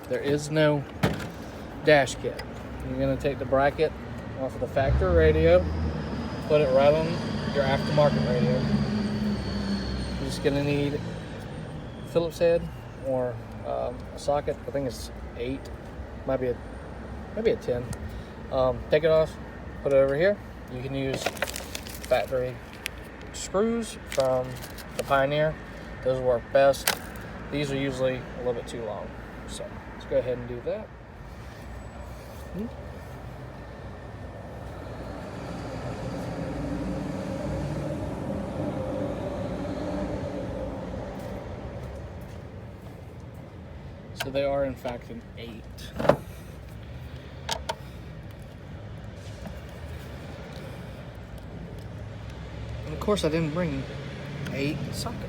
there is no dash kit. You're going to take the bracket off of the factory radio, put it right on your aftermarket radio. You're just going to need a Phillips head or a socket. I think it's 8, maybe a 10. Take it off, put it over here. You can use factory screws from the Pioneer. Those work best. These are usually a little bit too long. So let's go ahead and do that. So they are in fact an 8. And of course I didn't bring 8 sockets.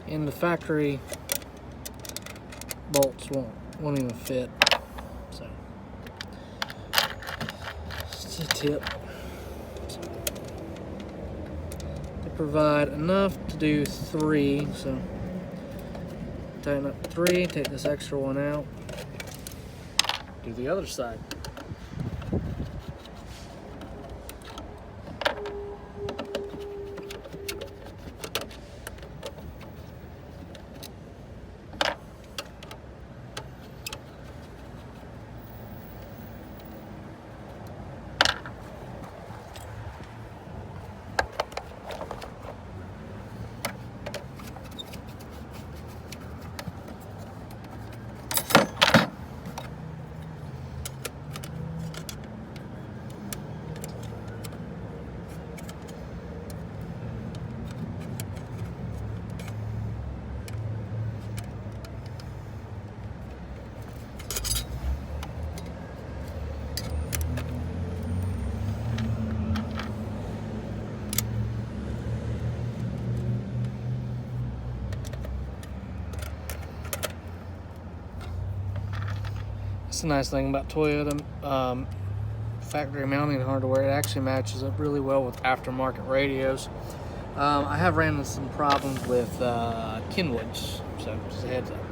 And the factory bolts won't even fit. So just a tip. They provide enough to do 3, so tighten up 3, take this extra one out, do the other side. That's the nice thing about Toyota factory mounting hardware. It actually matches up really well with aftermarket radios. I have ran into some problems with Kenwoods, so just a heads up.